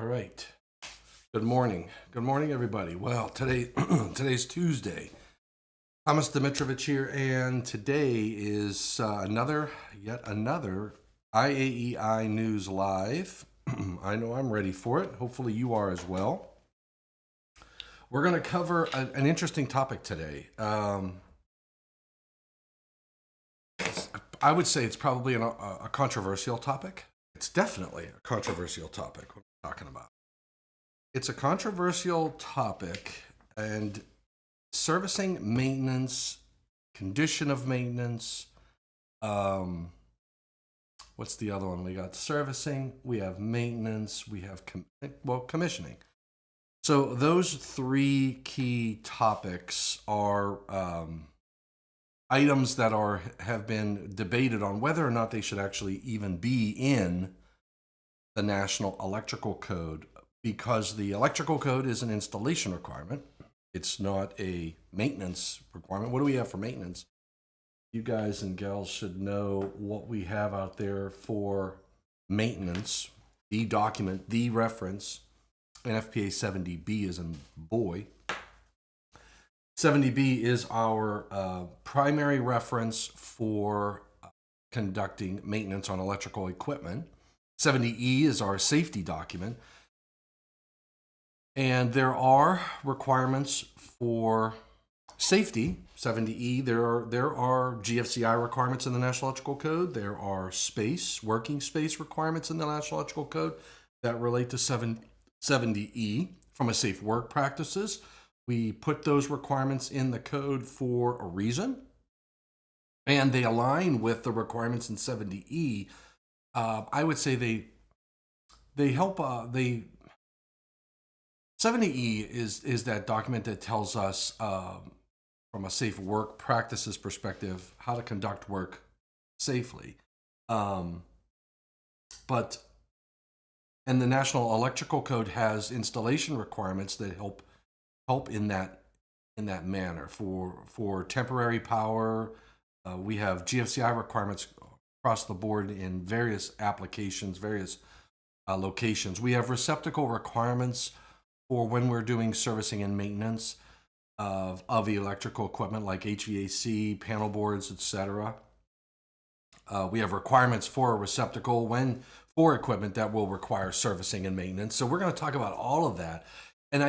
right. Good morning. Good morning, everybody. Well, today's Tuesday. Thomas Dimitrovich here, and today is yet another IAEI News Live. I know I'm ready for it. Hopefully you are as well. We're going to cover an interesting topic today. I would say it's probably a controversial topic. It's definitely a controversial topic what we're talking about. It's a controversial topic, and servicing, maintenance, condition of maintenance. What's the other one? We got servicing, we have maintenance, we have commissioning. So those three key topics are items that have been debated on whether or not they should actually even be in the National Electrical Code, because the electrical code is an installation requirement. It's not a maintenance requirement. What do we have for maintenance? You guys and gals should know what we have out there for maintenance. The document, the reference, NFPA 70B is in boy. 70B is our primary reference for conducting maintenance on electrical equipment. 70E is our safety document. And there are requirements for safety. 70E, there are GFCI requirements in the National Electrical Code. There are working space requirements in the National Electrical Code that relate to 70E from a safe work practices. We put those requirements in the code for a reason, and they align with the requirements in 70E. I would say they help. 70E is that document that tells us from a safe work practices perspective how to conduct work safely. And the National Electrical Code has installation requirements that help in that manner for temporary power. We have GFCI requirements across the board in various applications, various locations. We have receptacle requirements for when we're doing servicing and maintenance of the electrical equipment like HVAC, panel boards, etc. We have requirements for a receptacle for equipment that will require servicing and maintenance. So we're going to talk about all of that. And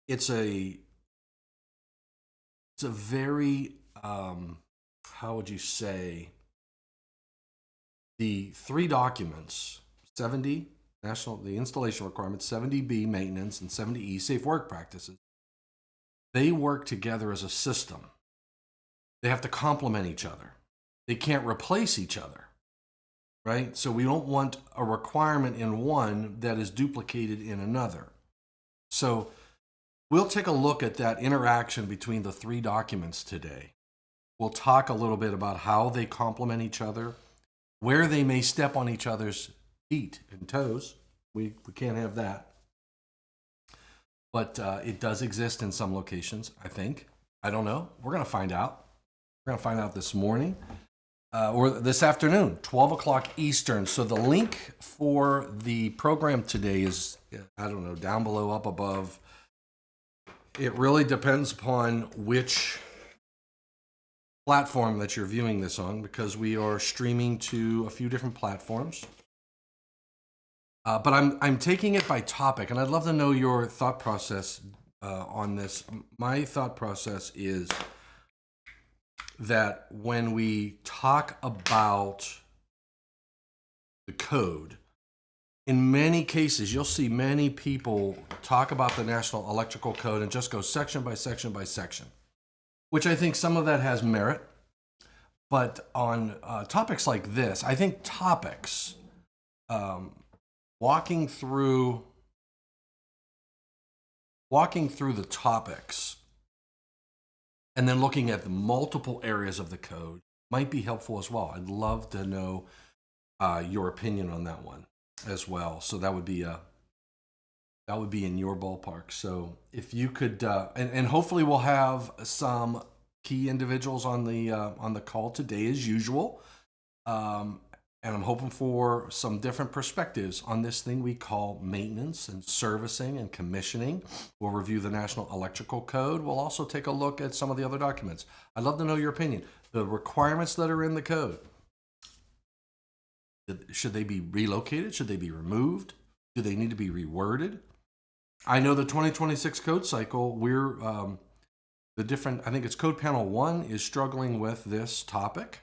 it's a very how would you say, the three documents, 70 the installation requirements, 70B maintenance, and 70E safe work practices, they work together as a system. They have to complement each other. They can't replace each other, right? So we don't want a requirement in one that is duplicated in another. So we'll take a look at that interaction between the three documents today. We'll talk a little bit about how they complement each other, where they may step on each other's feet and toes. We can't have that. But it does exist in some locations, I think. I don't know. We're going to find out. We're going to find out this morning or this afternoon, 12 o'clock Eastern. So the link for the program today is, I don't know, down below, up above. It really depends upon which platform that you're viewing this on, because we are streaming to a few different platforms. But I'm taking it by topic, and I'd love to know your thought process on this. My thought process is that when we talk about the code, in many cases, you'll see many people talk about the National Electrical Code and just go section by section by section, which I think some of that has merit. But on topics like this, I think topics, walking through the topics and then looking at the multiple areas of the code might be helpful as well. I'd love to know your opinion on that one as well. So that would be in your ballpark. So if you could, and hopefully we'll have some key individuals on the call today as usual. And I'm hoping for some different perspectives on this thing we call maintenance and servicing and commissioning. We'll review the National Electrical Code. We'll also take a look at some of the other documents. I'd love to know your opinion. The requirements that are in the code, should they be relocated? Should they be removed? Do they need to be reworded? I know the 2026 code cycle, we're I think it's Code Panel 1 is struggling with this topic.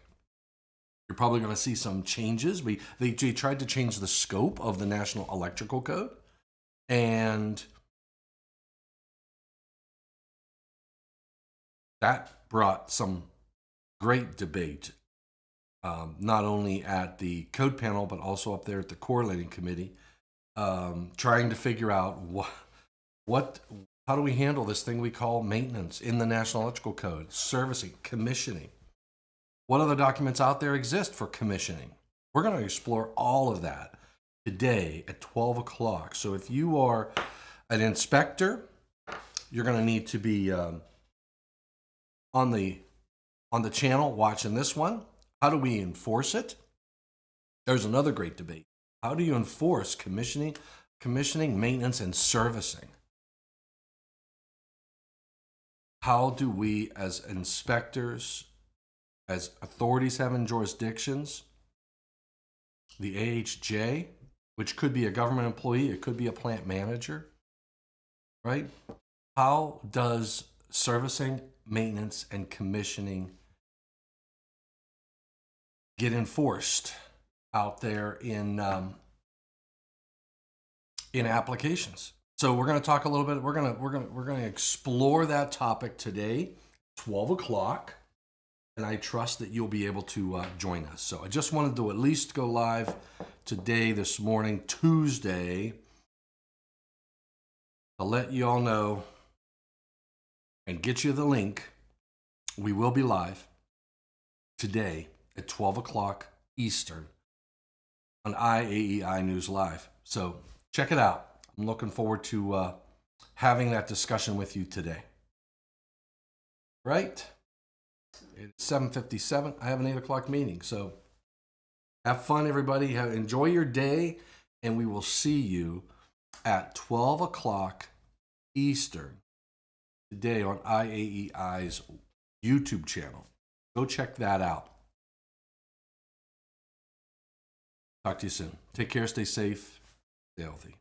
You're probably going to see some changes. They tried to change the scope of the National Electrical Code, and that brought some great debate, not only at the code panel, but also up there at the correlating committee, trying to figure out how do we handle this thing we call maintenance in the National Electrical Code, servicing, commissioning. What other documents out there exist for commissioning? We're going to explore all of that today at 12 o'clock. So if you are an inspector, you're going to need to be on the channel watching this one. How do we enforce it? There's another great debate. How do you enforce commissioning, maintenance, and servicing? How do we, as inspectors, as authorities having jurisdictions, the AHJ, which could be a government employee, it could be a plant manager, right? How does servicing, maintenance, and commissioning get enforced out there in applications? So we're going to talk a little bit. We're going to explore that topic today, 12 o'clock. And I trust that you'll be able to join us. So I just wanted to at least go live today, this morning, Tuesday, to let you all know and get you the link. We will be live today at 12 o'clock Eastern on IAEI News Live. So check it out. I'm looking forward to having that discussion with you today. Right? It's 7:57. I have an 8 o'clock meeting. So have fun, everybody. Enjoy your day. And we will see you at 12 o'clock Eastern today on IAEI's YouTube channel. Go check that out. Talk to you soon. Take care. Stay safe. Stay healthy.